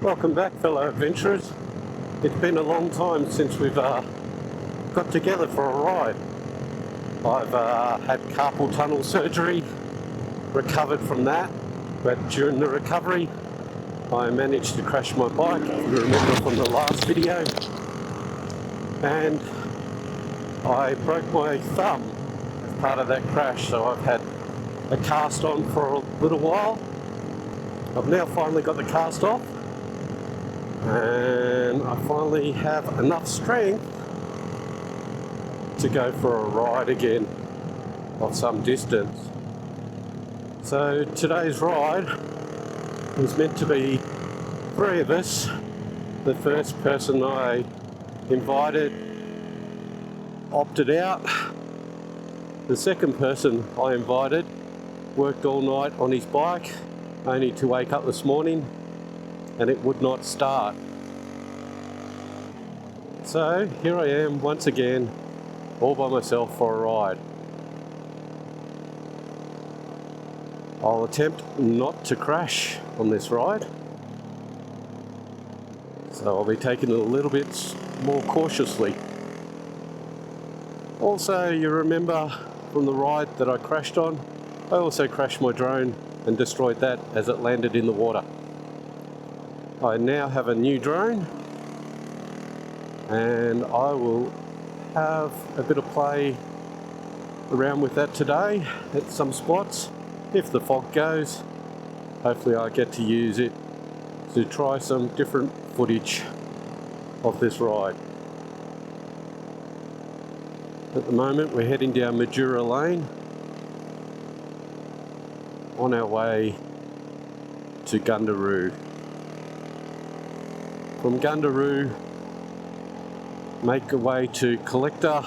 Welcome back, fellow adventurers. It's been a long time since we've got together for a ride. I've had carpal tunnel surgery, recovered from that, but during the recovery I managed to crash my bike, if you remember from the last video, and I broke my thumb as part of that crash, so I've had a cast on for a little while. I've now finally got the cast off, and I finally have enough strength to go for a ride again of some distance. So today's ride was meant to be 3 of us. The first person I invited opted out. The second person I invited worked all night on his bike, only to wake up this morning and it would not start. So here I am once again, all by myself for a ride. I'll attempt not to crash on this ride, so I'll be taking it a little bit more cautiously. Also, you remember from the ride that I crashed on, I also crashed my drone and destroyed that as it landed in the water. I now have a new drone, and I will have a bit of play around with that today at some spots. If the fog goes, hopefully I get to use it to try some different footage of this ride. At the moment we're heading down Tallagandra Lane on our way to Gundaroo. From Gundaroo, make our way to Collector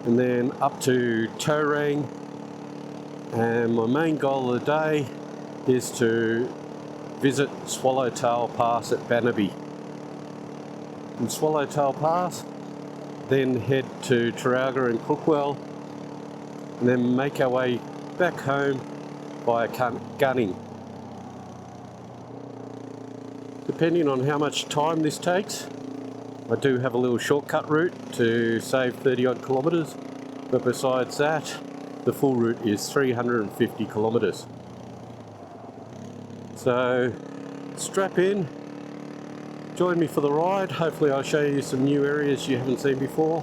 and then up to Towrang, and my main goal of the day is to visit Swallowtail Pass at Bannaby. From Swallowtail Pass, then head to Taralga and Crookwell, and then make our way back home via Gunning. Depending on how much time this takes, I do have a little shortcut route to save 30 odd kilometres, but besides that, the full route is 350 kilometres. So strap in, join me for the ride. Hopefully I'll show you some new areas you haven't seen before.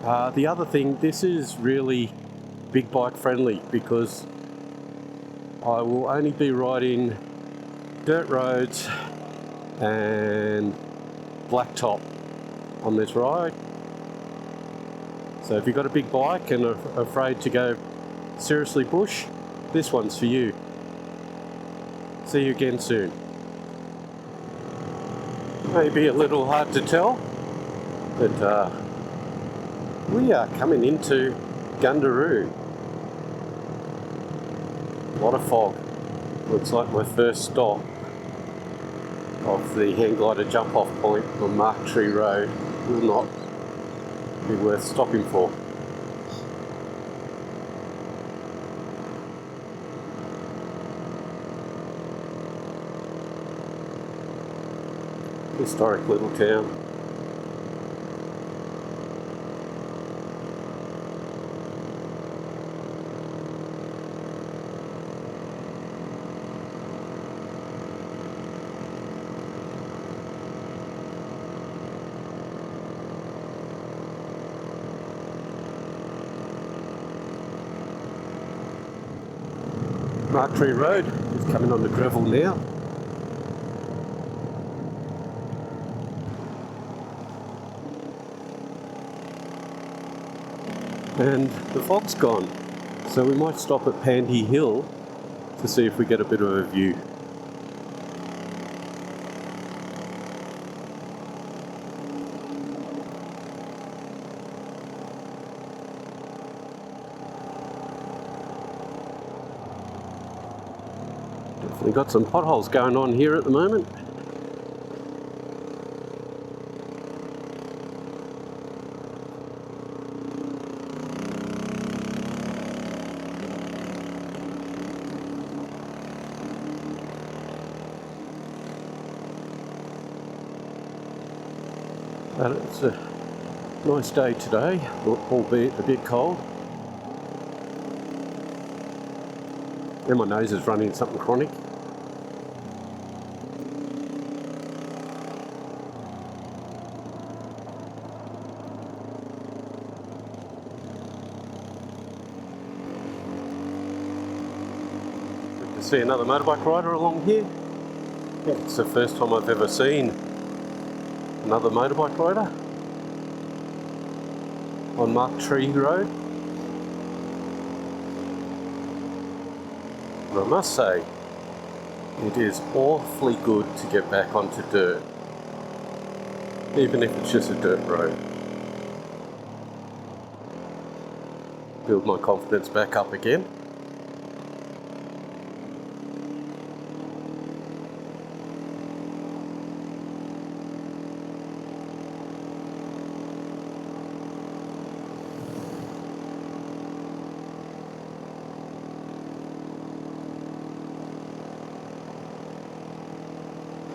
The other thing, this is really big bike friendly because I will only be riding dirt roads and blacktop on this ride. So if you've got a big bike and are afraid to go seriously bush, this one's for you. See you again soon. Maybe a little hard to tell, but we are coming into Gundaroo. A lot of fog. Looks like my first stop of the hang glider jump off point on Mark Tree Road will not be worth stopping for. Historic little town. Mark Tree Road is coming on the gravel now. And the fog's gone, so we might stop at Pandey Hill to see if we get a bit of a view. Definitely got some potholes going on here at the moment. But it's a nice day today, albeit a bit cold. And my nose is running something chronic. Good to see another motorbike rider along here. I think it's the first time I've ever seen another motorbike rider on Mark Tree Road. And I must say, it is awfully good to get back onto dirt, even if it's just a dirt road. Build my confidence back up again.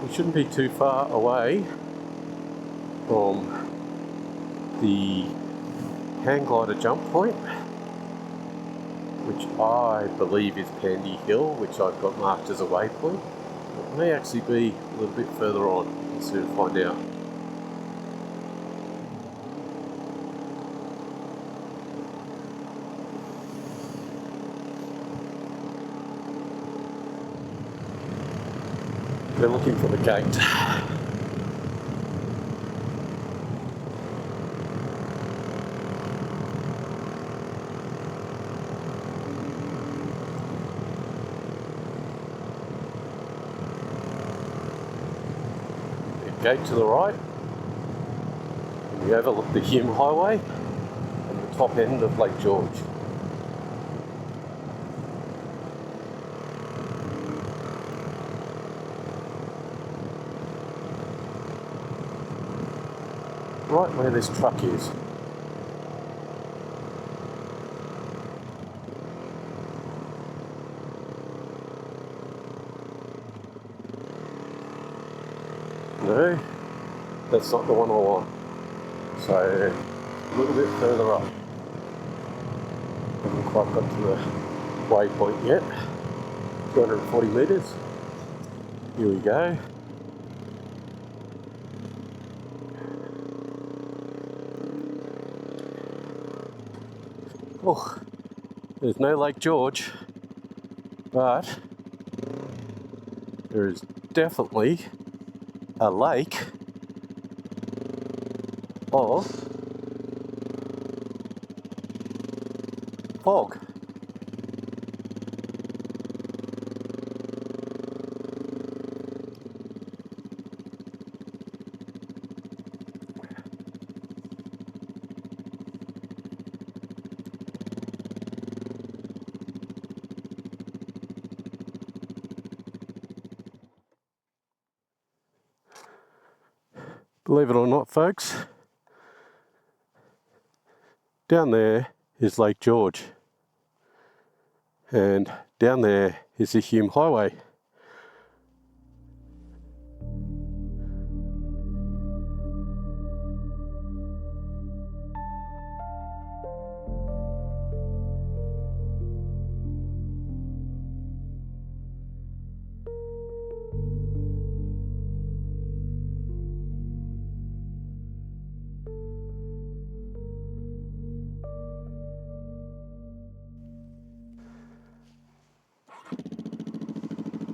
We shouldn't be too far away from the hang glider jump point, which I believe is Pandey Hill, which I've got marked as a waypoint. It may actually be a little bit further on. We'll soon find out. They're looking for the gate. The gate to the right. And we overlook the Hume Highway and the top end of Lake George. Right where this truck is. No, that's not the one I want. So, a little bit further up. Haven't quite got to the waypoint yet. 240 metres. Here we go. Oh, there's no Lake George, but there is definitely a lake of fog. Believe it or not, folks, down there is Lake George, and down there is the Hume Highway.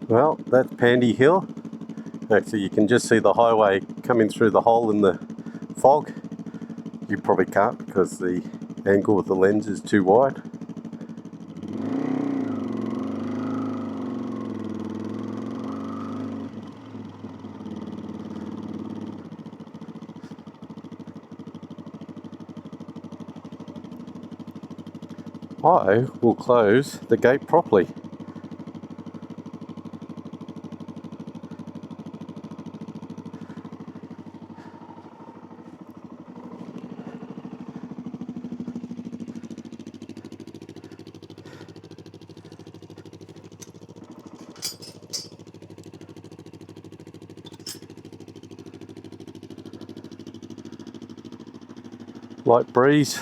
Well, that's Pandey Hill. Actually, you can just see the highway coming through the hole in the fog. You probably can't because the angle of the lens is too wide. I will close the gate properly. Light breeze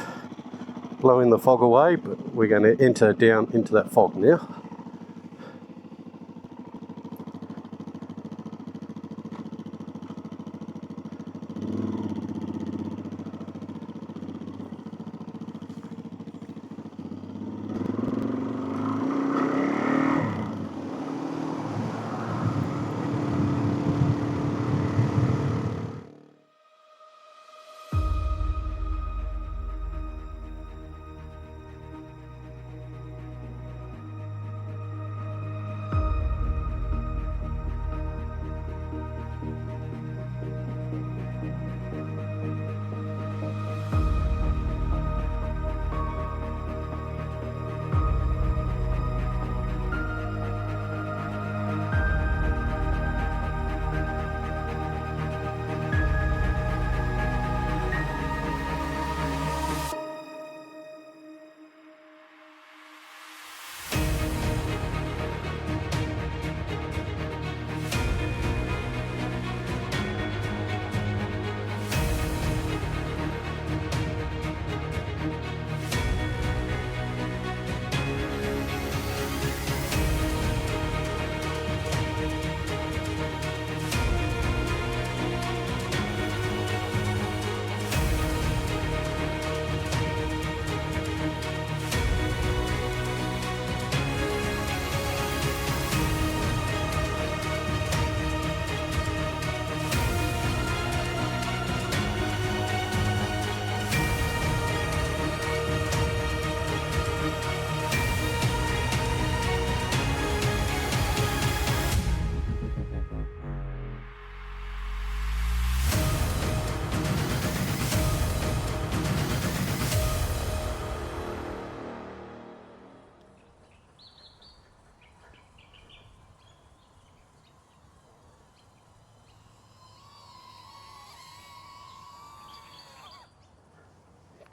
blowing the fog away, but we're going to enter down into that fog now.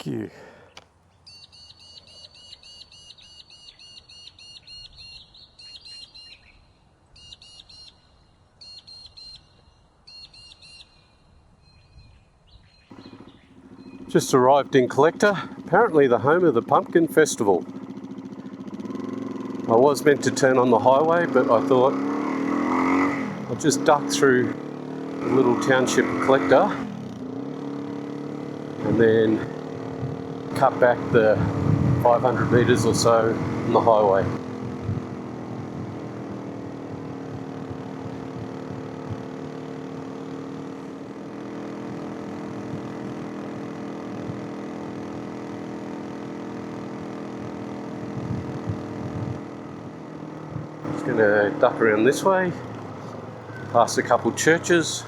Thank you. Just arrived in Collector, apparently the home of the Pumpkin Festival. I was meant to turn on the highway, but I thought I'll just duck through the little township of Collector and then cut back the 500 metres or so on the highway. Just going to duck around this way, past a couple churches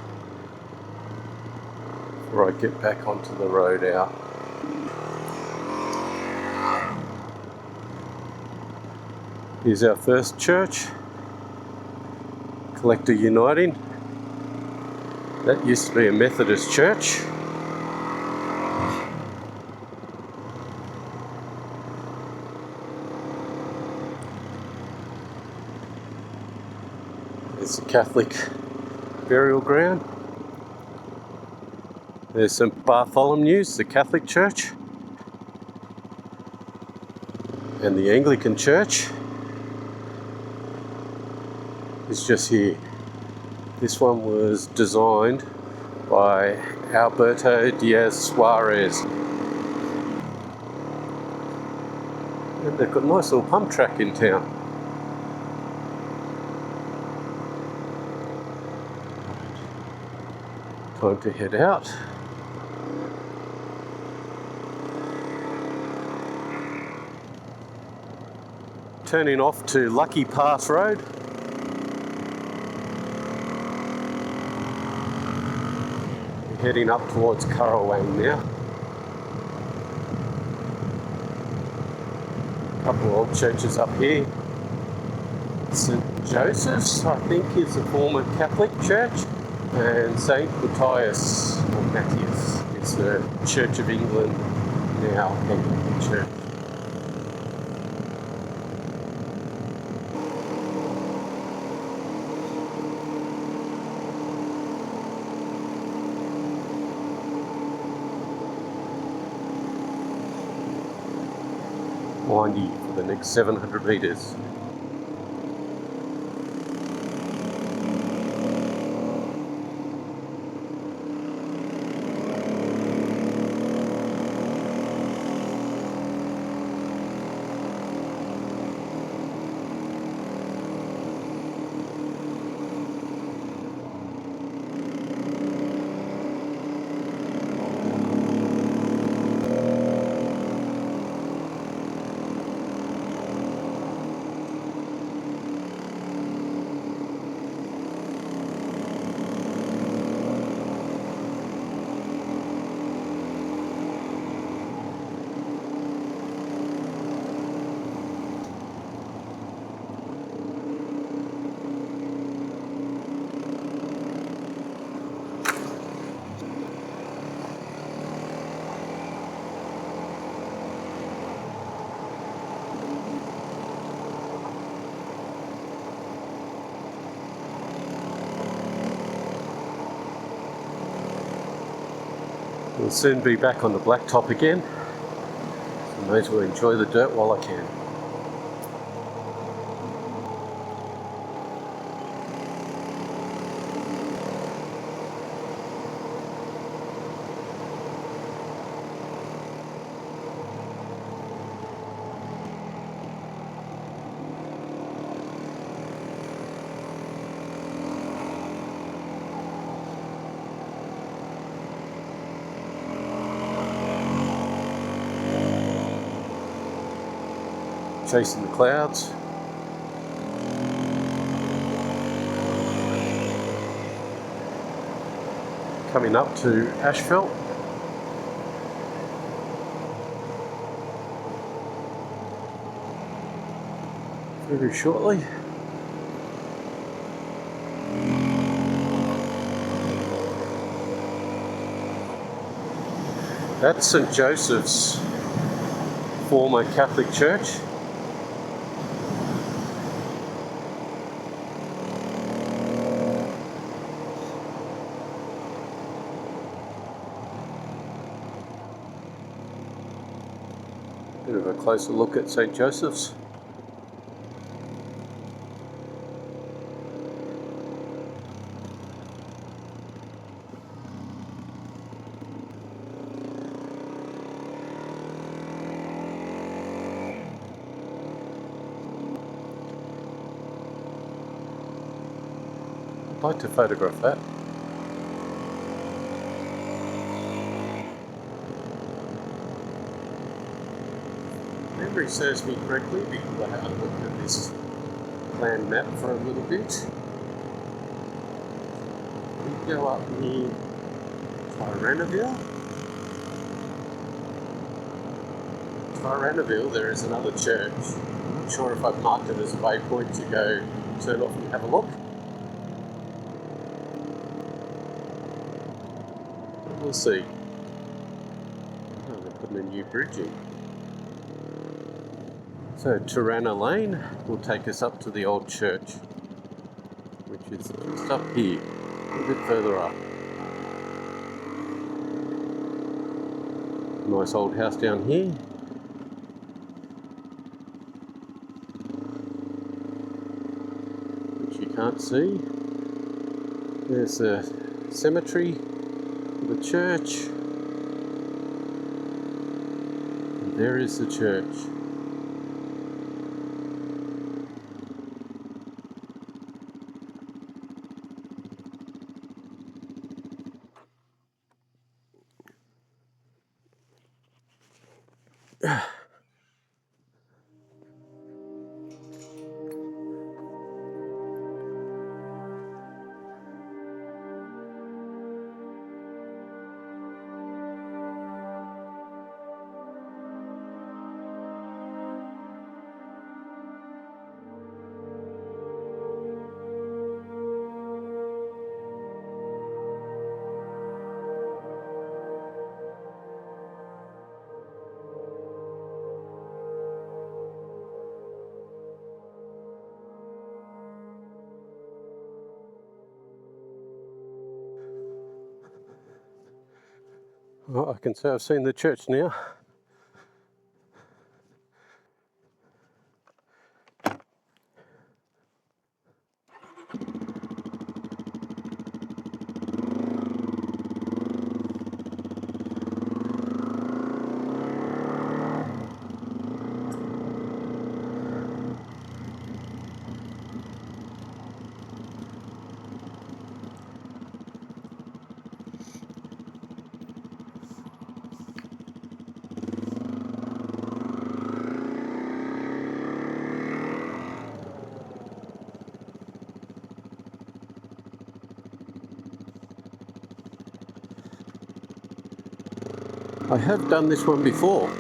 before I get back onto the road out. Here's our first church, Collector Uniting. That used to be a Methodist church. There's the Catholic burial ground. There's St Bartholomew's, the Catholic church, and the Anglican church is just here. This one was designed by Alberto Diaz Suarez. And they've got a nice little pump track in town. Time to head out. Turning off to Lucky Pass Road. Heading up towards Towrang now. A couple of old churches up here. St Joseph's, I think, is a former Catholic church, and St Matthias, or Matthias, is the Church of England, now Anglican church. windy for the next 700 metres. We'll soon be back on the blacktop again, so I may as well enjoy the dirt while I can. Chasing the clouds. Coming up to Asphalt. Very shortly. That's St. Joseph's former Catholic church. Bit of a closer look at St. Joseph's. I'd like to photograph that. Memory serves me correctly because I haven't looked at this plan map for a little bit. We go up near Tirrannaville. Tirrannaville, there is another church. I'm not sure if I've marked it as a waypoint to go turn off and have a look. We'll see. Oh, they're putting a new bridge in. So Towrang Lane will take us up to the old church, which is just up here, a little bit further up. Nice old house down here. Which you can't see. There's a cemetery, the church, and there is the church. Well, I can say I've seen the church now. I have done this one before.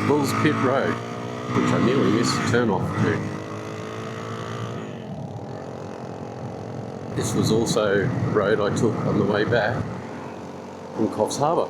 Bulls Pit Road, which I nearly missed a turn off to. This was also the road I took on the way back from Coffs Harbour.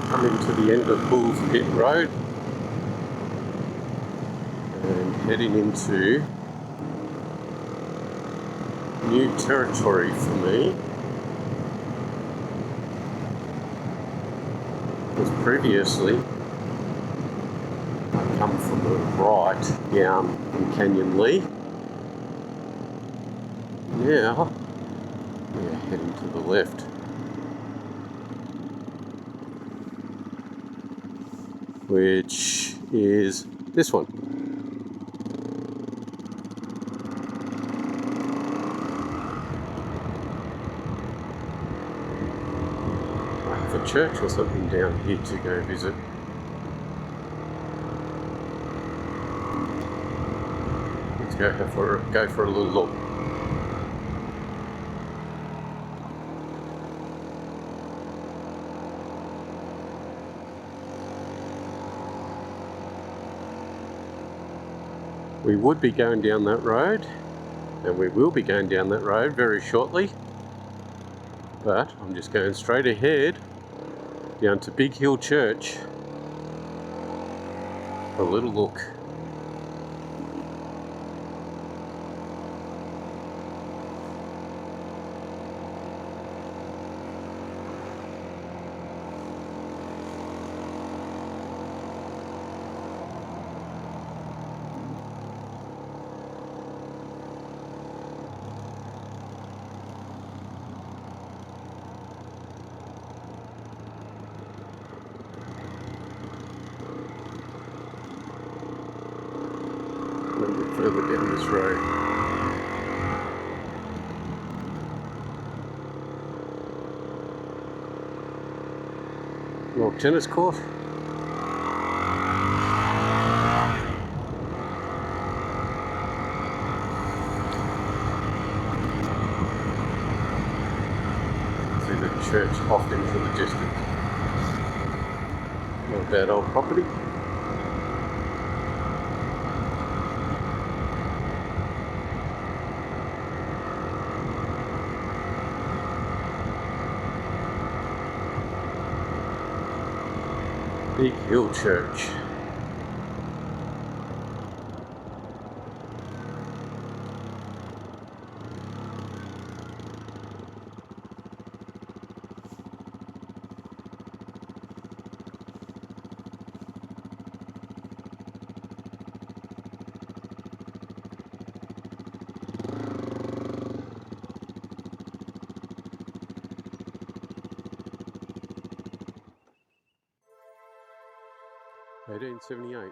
Coming to the end of Bulls Pit Road and heading into new territory for me, because previously I come from the right down in Canyon Lee. Now we're heading to the left. Which is this one. I have a church or something down here to go visit. Let's go for a little look. We would be going down that road, and we will be going down that road very shortly, but I'm just going straight ahead down to Big Hill Church for a little look. A little bit further down this road. Little tennis court. See the church off into the distance. Not a bad old property. Big Hill Church. $18.78.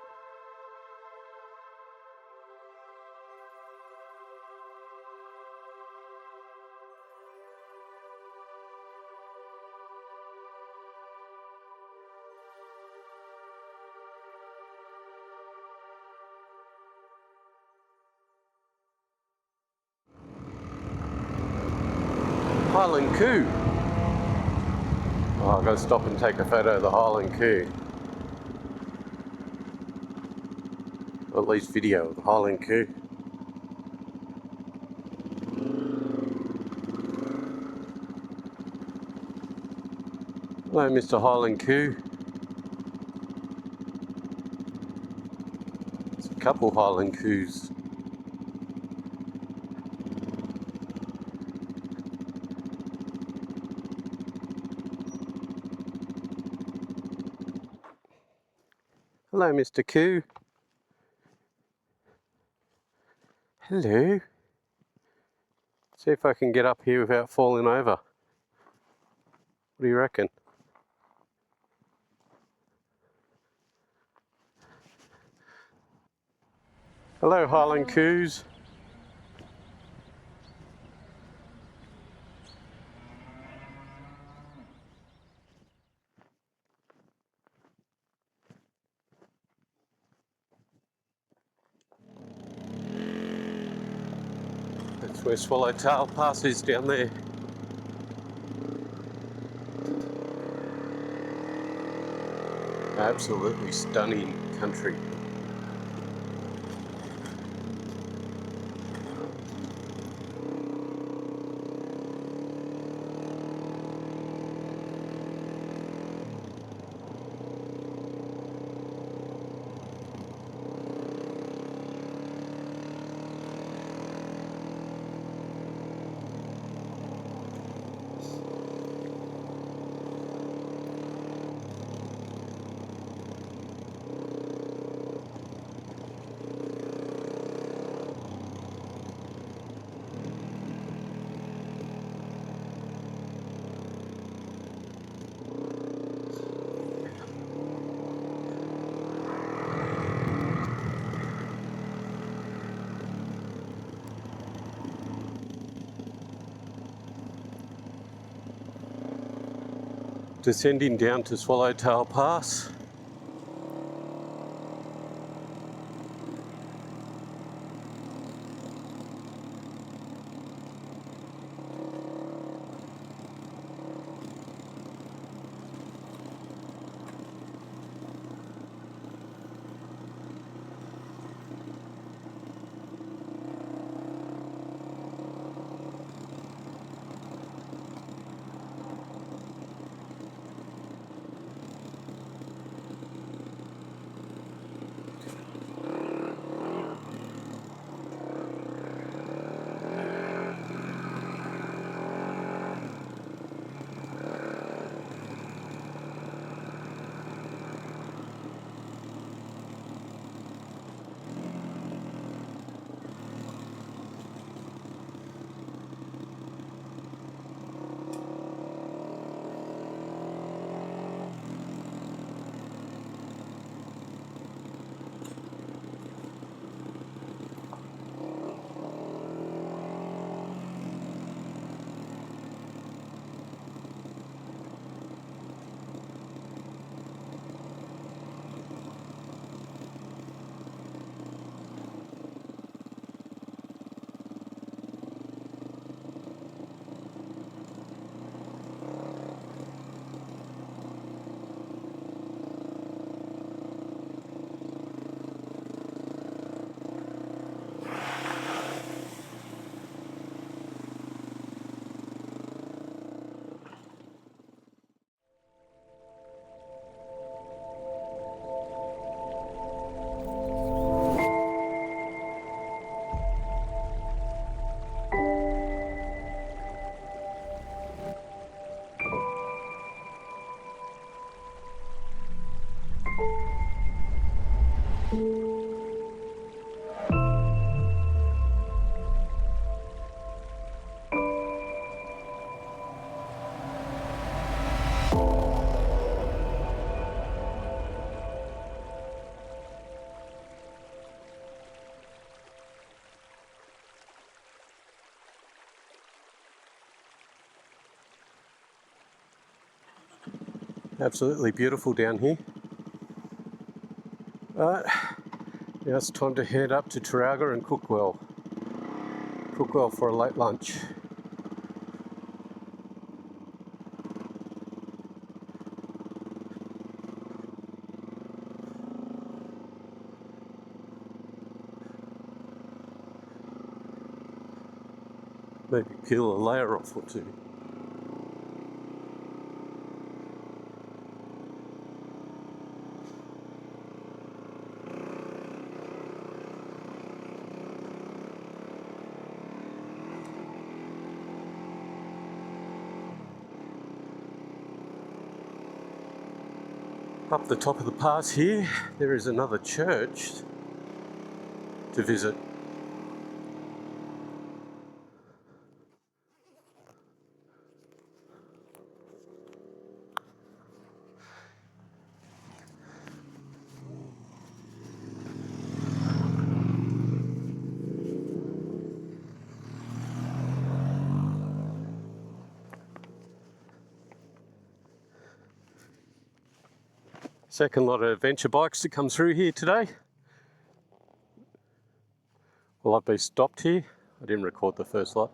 Highland Coo. Oh, I've got to stop and take a photo of the Highland Coo. Or at least video of the Highland Coo. Hello, Mr. Highland Coo. There's a couple Highland Coos. Hello, Mr. Coo. Hello. See if I can get up here without falling over. What do you reckon? Hello, Highland Coos. That's where Swallowtail Pass is down there. Absolutely stunning country. Descending down to Swallowtail Pass. Absolutely beautiful down here. Now it's time to head up to Taralga and Crookwell. Crookwell for a late lunch. Maybe peel a layer off or two. Up the top of the pass here, there is another church to visit. Second lot of adventure bikes to come through here today. Well, I've been stopped here. I didn't record the first lot.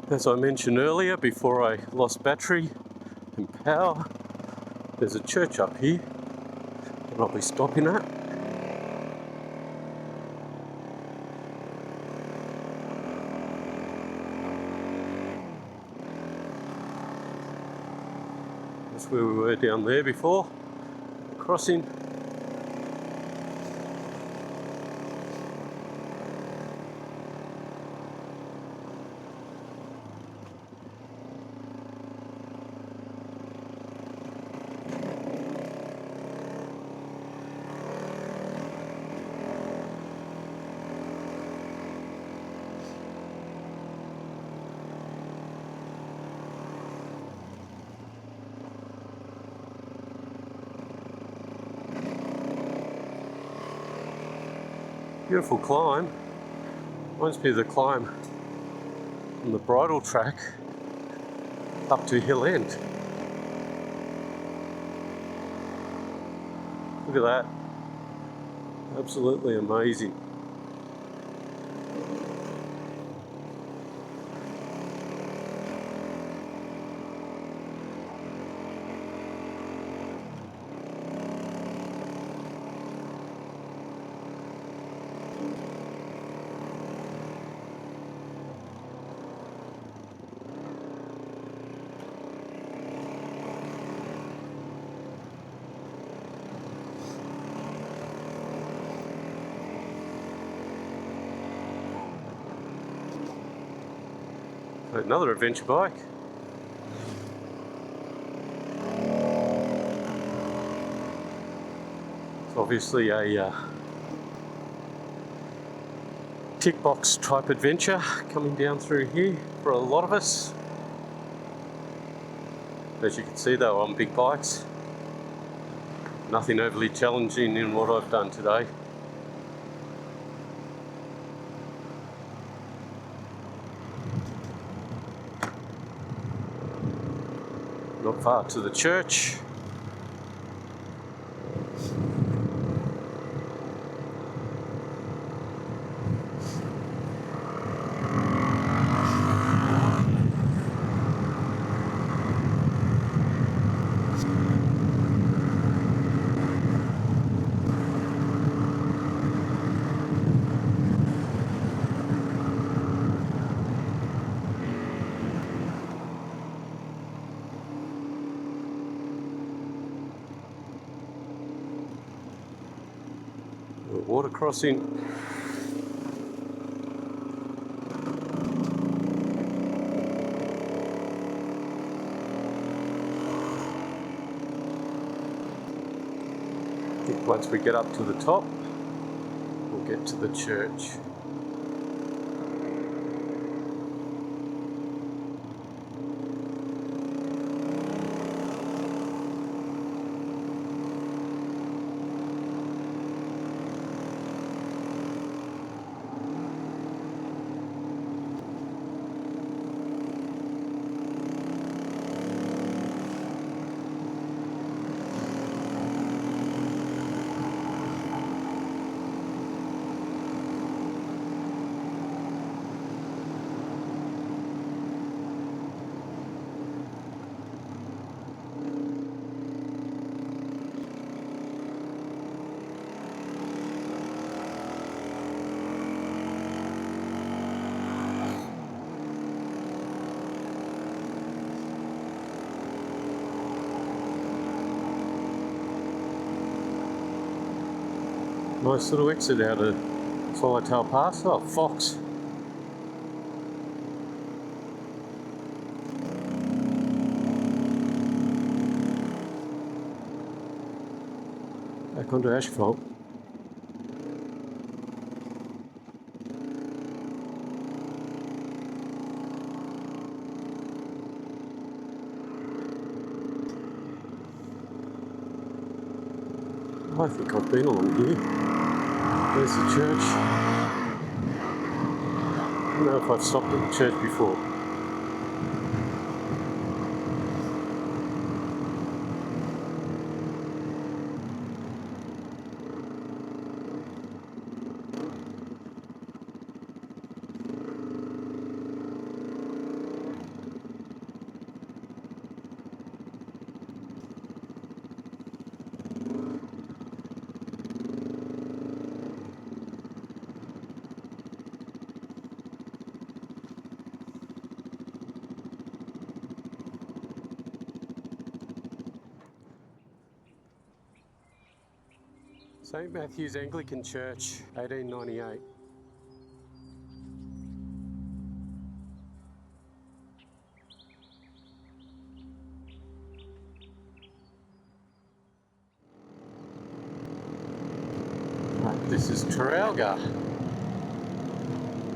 As I mentioned earlier, before I lost battery and power, there's a church up here that I'll be stopping at. That's where we were down there before, crossing. Beautiful climb. Reminds me of the climb on the bridle track up to Hill End. Look at that. Absolutely amazing. Another adventure bike. It's obviously a tick box type adventure coming down through here for a lot of us. As you can see, they were on big bikes. Nothing overly challenging in what I've done today. Not far to the church. Water crossing. I think once we get up to the top, we'll get to the church. Nice little exit out of Swallowtail Pass. Oh, fox. Back onto asphalt. I think I've been along here. There's the church. I don't know if I've stopped at the church before. St. Matthew's Anglican Church, 1898. Right, this is Taralga.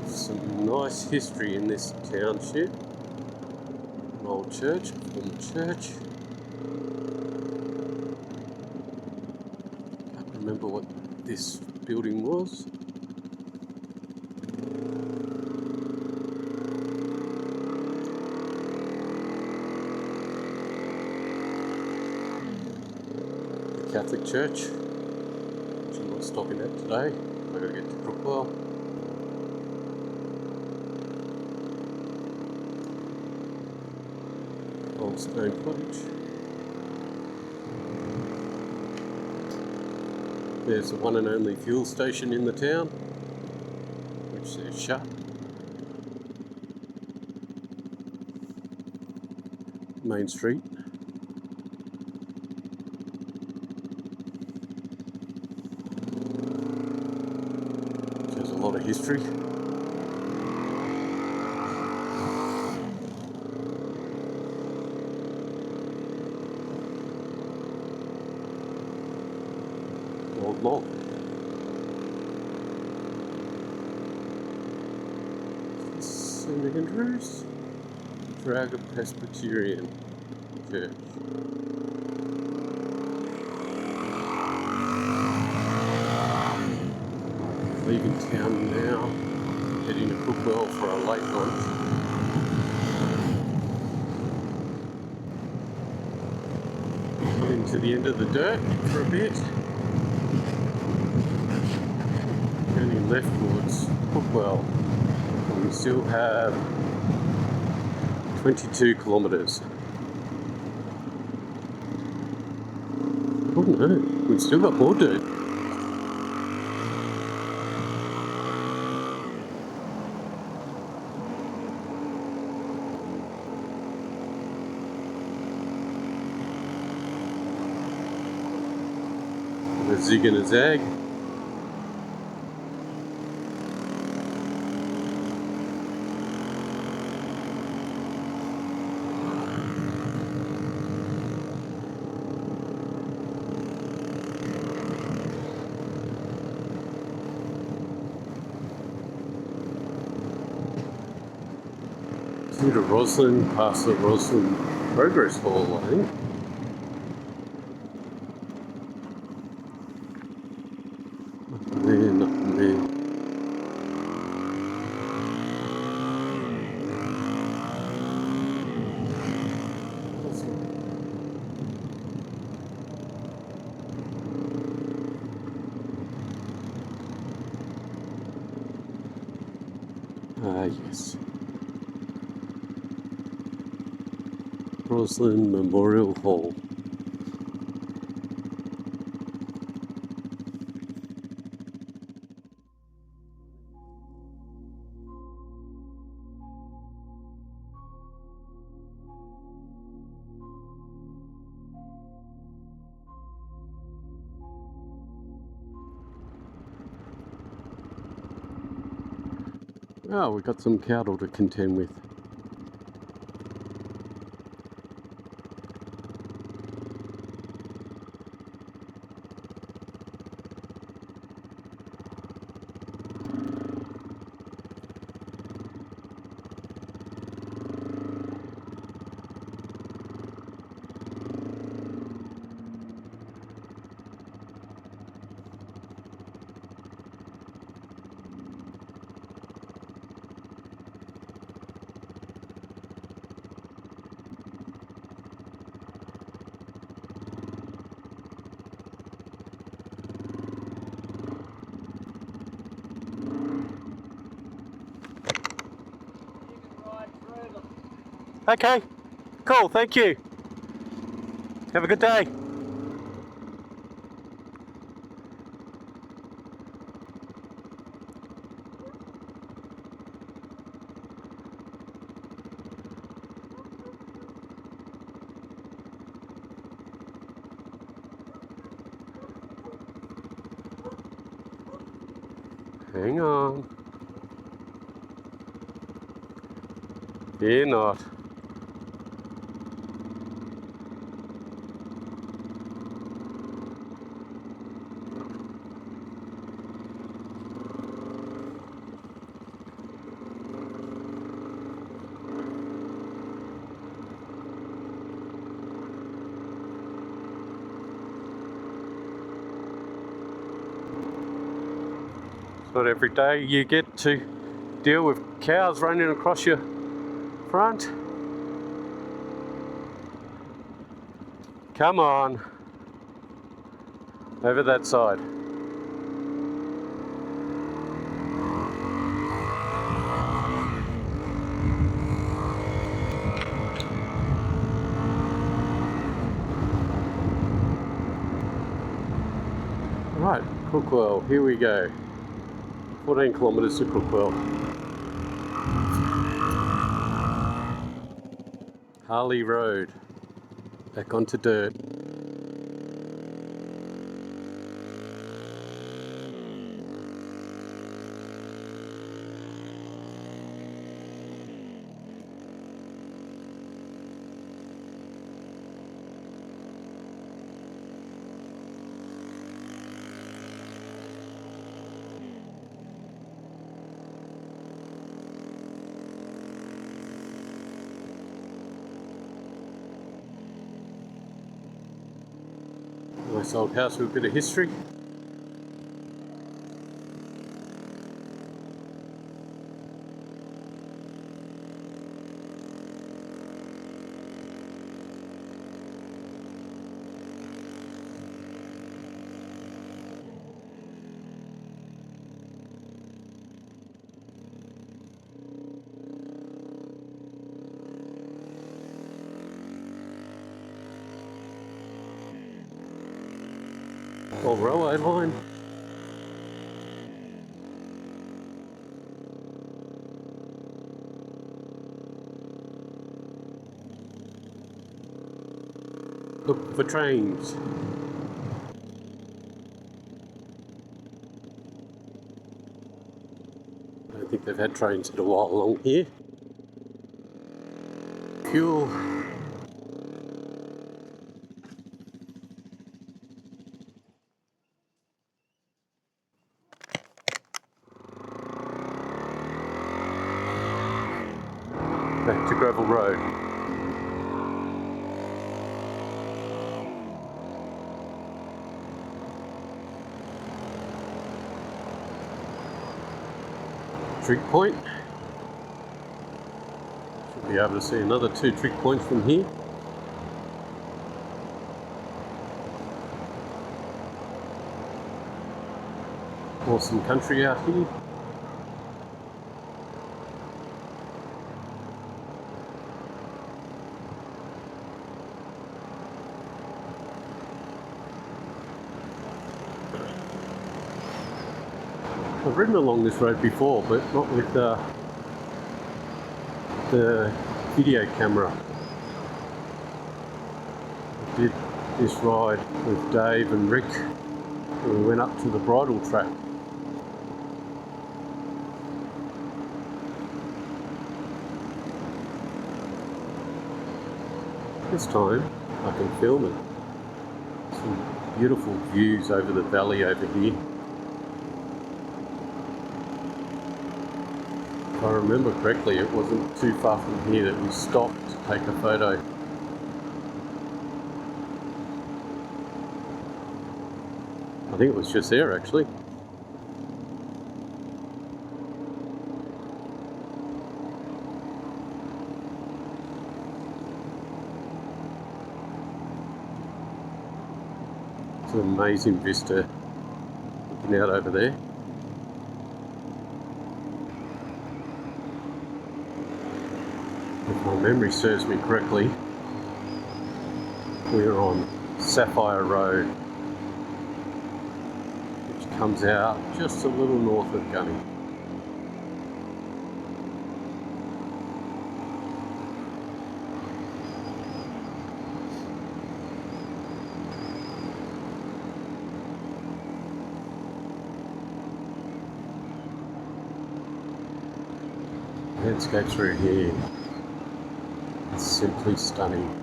Some nice history in this township. An old church, a former church. Can't remember what this building was. The Catholic Church, which I'm not stopping at today. I've got to get to Crookwell. Old stone cottage. There's the one and only fuel station in the town, which is shut. Main Street. There's a lot of history. Old log. St. Andrews, Taralga Presbyterian Church. Leaving town now, heading to Crookwell for a late lunch. Coming to the end of the dirt for a bit. Turning left towards Crookwell. And we still have 22 kilometres. Oh no, we've still got more dirt. A zig and a zag. Through to Roslyn, past the Roslyn Progress Hall, I think. Up there, nothing there. Yes. Roslyn Memorial Hall. Oh, we've got some cattle to contend with. Okay, cool, thank you. Have a good day. Hang on. Fear not. Not every day you get to deal with cows running across your front. Come on, over that side. Right, Crookwell, here we go. 14 kilometres to Crookwell. Harley Road, back onto dirt. Nice old house with a bit of history. Old railway line. Look for trains. I don't think they've had trains in a while along here. Fuel. Back to gravel road. Trig point. Should be able to see another 2 trig points from here. Awesome country out here. I've ridden along this road before, but not with the video camera. I did this ride with Dave and Rick when we went up to the bridle track. This time I can film it. Some beautiful views over the valley over here. If I remember correctly, it wasn't too far from here that we stopped to take a photo. I think it was just there actually. It's an amazing vista looking out over there. If my memory serves me correctly, we're on Sapphire Road, which comes out just a little north of Gunning. Landscape through here is simply stunning.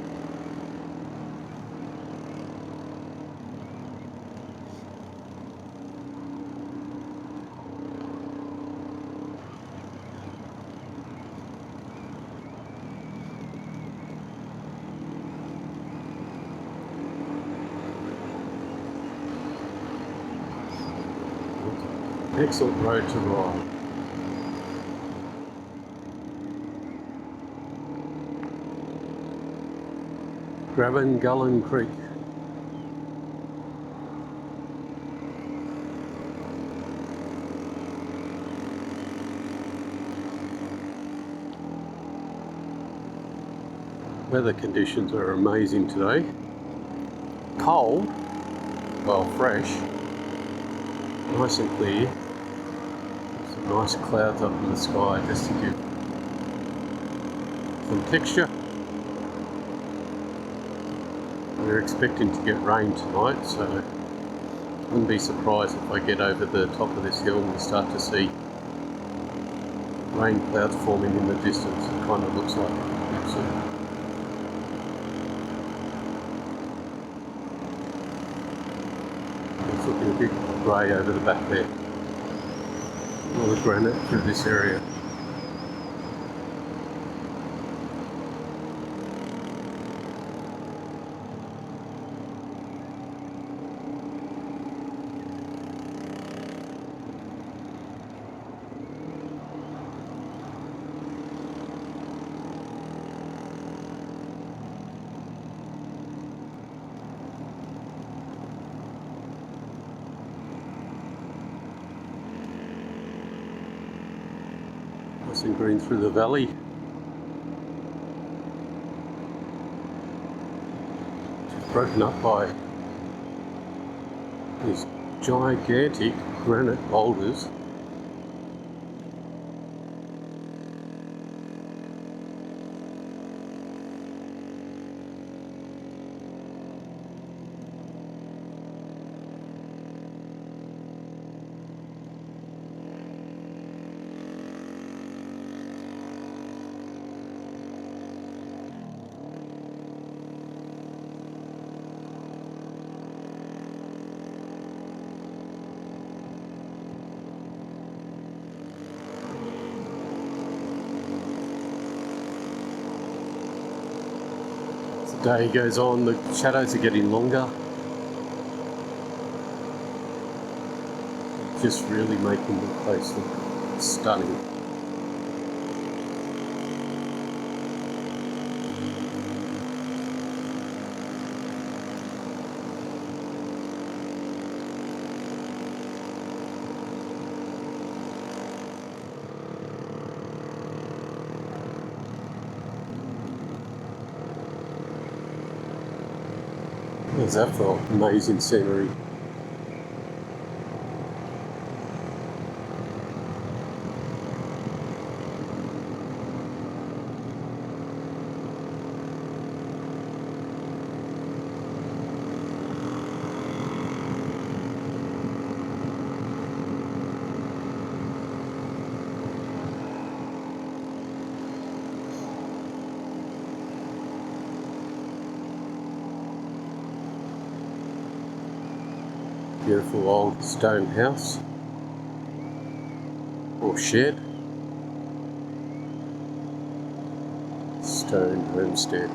Excellent road to ride. Gullen Creek. Weather conditions are amazing today. Cold, well fresh, nice and clear. Some nice clouds up in the sky just to give some texture. We're expecting to get rain tonight, so I wouldn't be surprised if I get over the top of this hill and we start to see rain clouds forming in the distance. It kind of looks like it. So it's looking a bit grey over the back there. A lot of granite through this area. Nice and green through the valley. Just broken up by these gigantic granite boulders. Day goes on, the shadows are getting longer, just really making the place look stunning. How's that for amazing scenery? Beautiful old stone house or shed. Stone homestead.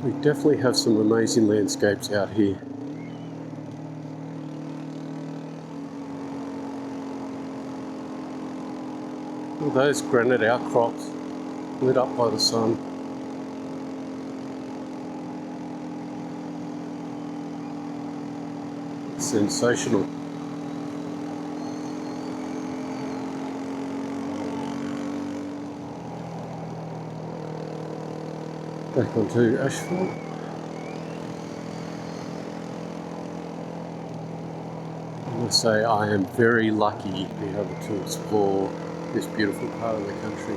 We definitely have some amazing landscapes out here. All those granite outcrops lit up by the sun. Sensational. Back onto asphalt. I must say I am very lucky to be able to explore this beautiful part of the country.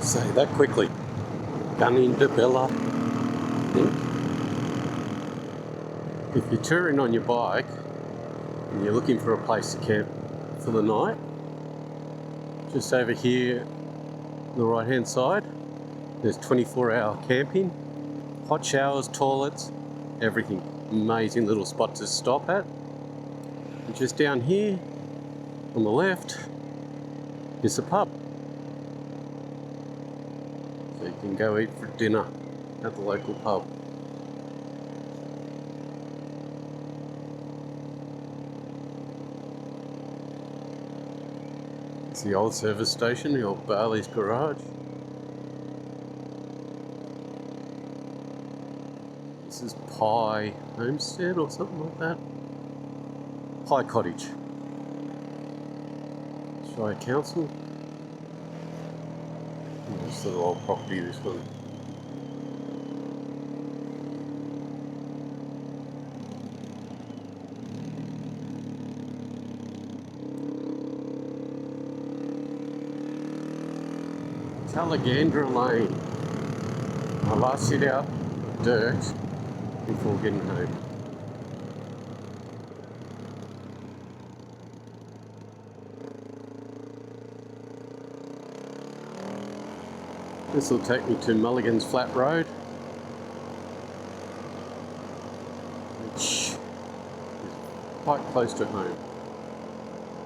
Say that quickly. Gundaroo. If you're touring on your bike and you're looking for a place to camp for the night, just over here on the right hand side, there's 24-hour camping, hot showers, toilets, everything. Amazing little spot to stop at. And just down here on the left is the pub. So you can go eat for dinner at the local pub. It's the old service station, the old Bailey's garage. This is Pye Homestead or something like that. Pye Cottage. Shire Council. This little old property, this one. Tallagandra Lane. My last sit out dirt before getting home. This will take me to Mulligan's Flat Road, which is quite close to home,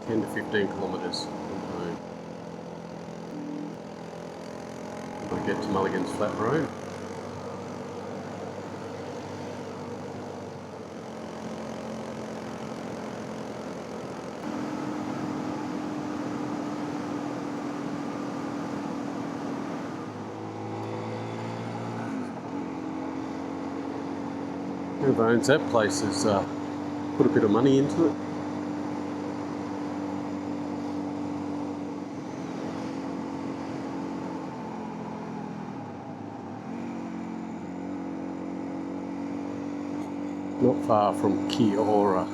10 to 15 kilometres from home. When I get to Mulligan's Flat Road, whoever owns that place has put a bit of money into it. Not far from Kiora.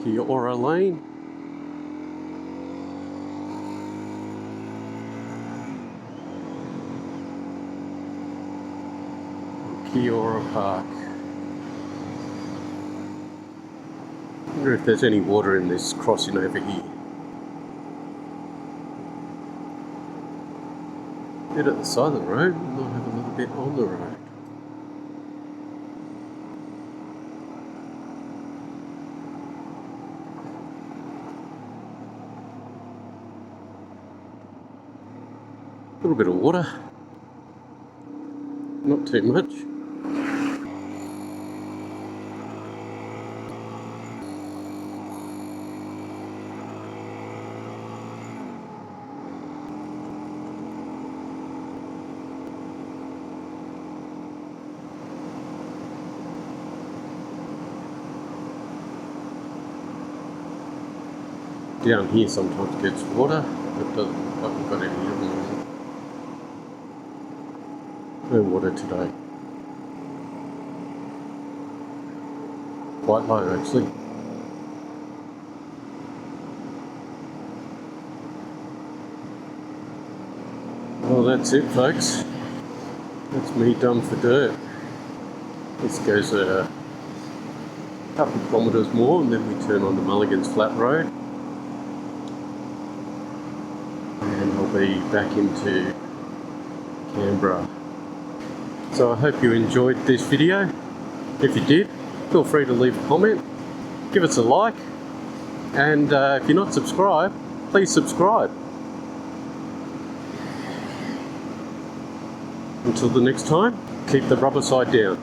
Kiora Lane. Kiora Park. I wonder if there's any water in this crossing over here. A bit at the side of the road, we might have a little bit on the road. A little bit of water, not too much. Down here sometimes gets water, but doesn't, haven't got any of them. No water today. Quite low actually. Well, that's it folks. That's me done for dirt. This goes a couple of kilometres more and then we turn on the Mulligan's Flat Road. And I'll be back into Canberra. So I hope you enjoyed this video. If you did, feel free to leave a comment, give us a like, and if you're not subscribed, please subscribe. Until the next time, keep the rubber side down.